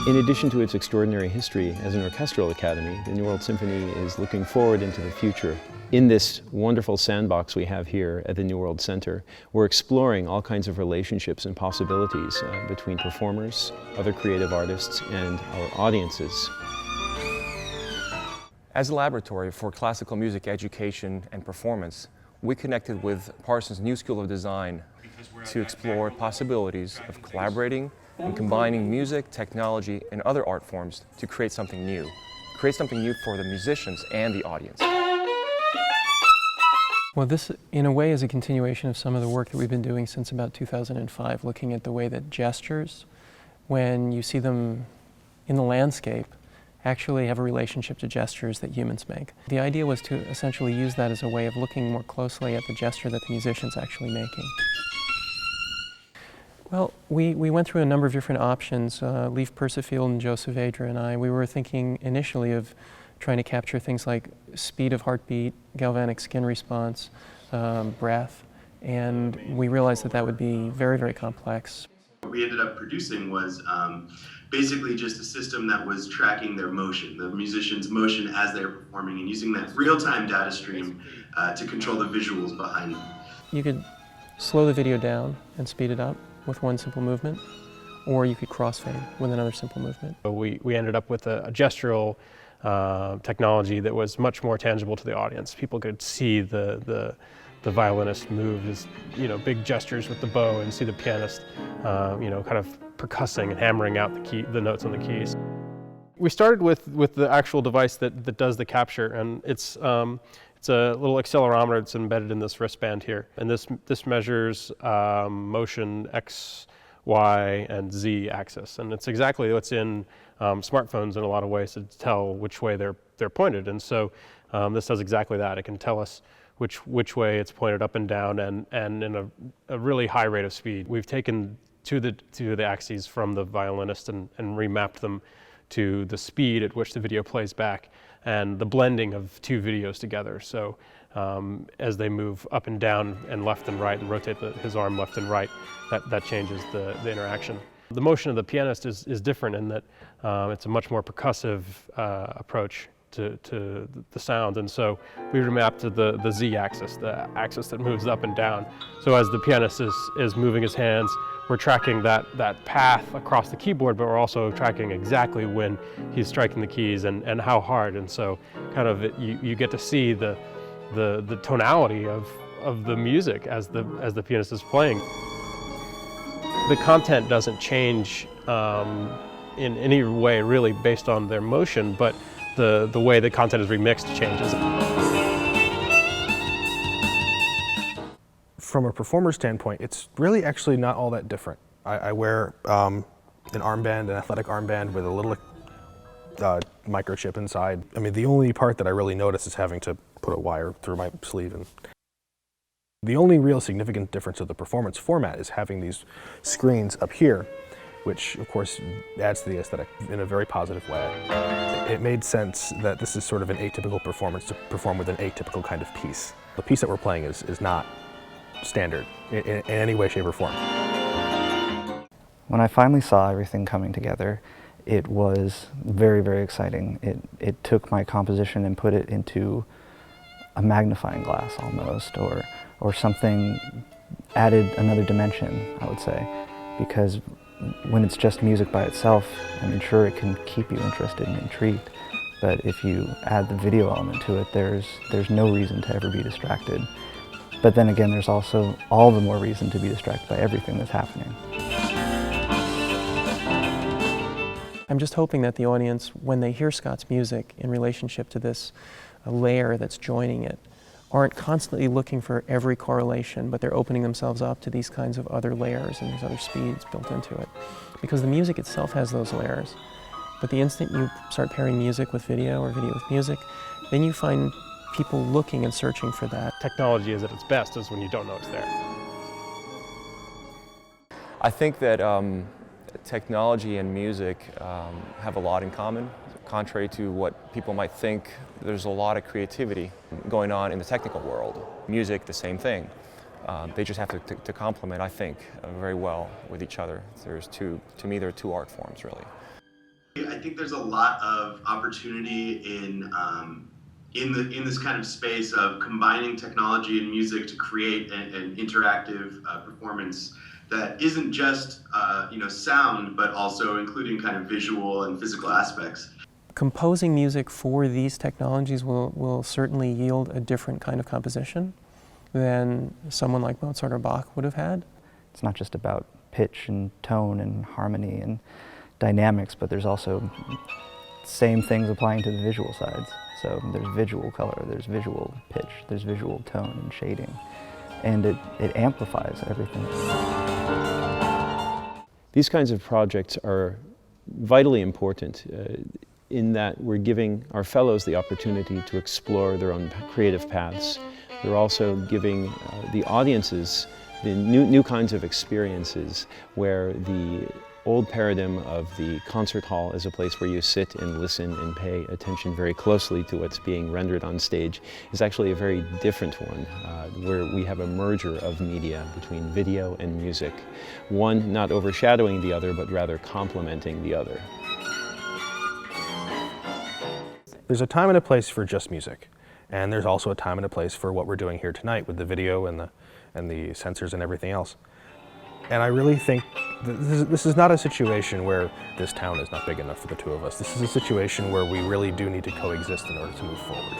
In addition to its extraordinary history as an orchestral academy, the New World Symphony is looking forward into the future. In this wonderful sandbox we have here at the New World Center, we're exploring all kinds of relationships and possibilities between performers, other creative artists, and our audiences. As a laboratory for classical music education and performance, we connected with Parsons' New School of Design to explore possibilities of collaborating and combining music, technology, and other art forms to create something new. Create something new for the musicians and the audience. Well, this, in a way, is a continuation of some of the work that we've been doing since about 2005, looking at the way that gestures, when you see them in the landscape, actually have a relationship to gestures that humans make. The idea was to essentially use that as a way of looking more closely at the gesture that the musician's actually making. Well, we went through a number of different options. Leif Persifield and Joseph Adra and I, we were thinking initially of trying to capture things like speed of heartbeat, galvanic skin response, breath, and we realized that that would be very, very complex. What we ended up producing was basically just a system that was tracking their motion, the musician's motion as they're performing, and using that real-time data stream to control the visuals behind them. You could slow the video down and speed it up with one simple movement, or you could crossfade with another simple movement. We ended up with a gestural technology that was much more tangible to the audience. People could see the violinist move his, big gestures with the bow, and see the pianist, kind of percussing and hammering out the notes on the keys. We started with the actual device that does the capture, and it's a little accelerometer that's embedded in this wristband here, and this measures motion X, Y, and Z axis, and it's exactly what's in smartphones in a lot of ways to tell which way they're pointed, and so this does exactly that. It can tell us which way it's pointed up and down, and in a really high rate of speed. We've taken two of the axes from the violinist and remapped them to the speed at which the video plays back, and the blending of two videos together. So as they move up and down and left and right and rotate his arm left and right, that changes the interaction. The motion of the pianist is different in that it's a much more percussive approach to the sound, and so we remapped to the Z axis, the axis that moves up and down. So as the pianist is moving his hands, we're tracking that path across the keyboard, but we're also tracking exactly when he's striking the keys and how hard, and so kind of you get to see the tonality of the music as the pianist is playing. The content doesn't change in any way really based on their motion, but the way the content is remixed changes. From a performer standpoint, it's really actually not all that different. I wear an armband, an athletic armband with a little microchip inside. I mean, the only part that I really notice is having to put a wire through my sleeve. And the only real significant difference of the performance format is having these screens up here, which of course adds to the aesthetic in a very positive way. It made sense that this is sort of an atypical performance to perform with an atypical kind of piece. The piece that we're playing is not standard in any way, shape, or form. When I finally saw everything coming together, it was very, very exciting. It took my composition and put it into a magnifying glass almost, or something, added another dimension, I would say, because when it's just music by itself, I mean, sure, it can keep you interested and intrigued, but if you add the video element to it, there's no reason to ever be distracted. But then again, there's also all the more reason to be distracted by everything that's happening. I'm just hoping that the audience, when they hear Scott's music in relationship to this layer that's joining it, aren't constantly looking for every correlation, but they're opening themselves up to these kinds of other layers and these other speeds built into it. Because the music itself has those layers. But the instant you start pairing music with video or video with music, then you find people looking and searching for that. Technology is at its best is when you don't know it's there. I think that technology and music have a lot in common. Contrary to what people might think, there's a lot of creativity going on in the technical world. Music, the same thing. They just have to complement, I think, very well with each other. To me, there are two art forms, really. I think there's a lot of opportunity in this kind of space of combining technology and music to create an interactive performance that isn't just sound, but also including kind of visual and physical aspects. Composing music for these technologies will certainly yield a different kind of composition than someone like Mozart or Bach would have had. It's not just about pitch and tone and harmony and dynamics, but there's also same things applying to the visual sides. So there's visual color, there's visual pitch, there's visual tone and shading, and it amplifies everything. These kinds of projects are vitally important in that we're giving our fellows the opportunity to explore their own creative paths. They're also giving the audiences the new kinds of experiences where the old paradigm of the concert hall as a place where you sit and listen and pay attention very closely to what's being rendered on stage is actually a very different one, where we have a merger of media between video and music, one not overshadowing the other but rather complementing the other. There's a time and a place for just music, and there's also a time and a place for what we're doing here tonight with the video and the sensors and everything else. And I really think this is not a situation where this town is not big enough for the two of us. This is a situation where we really do need to coexist in order to move forward.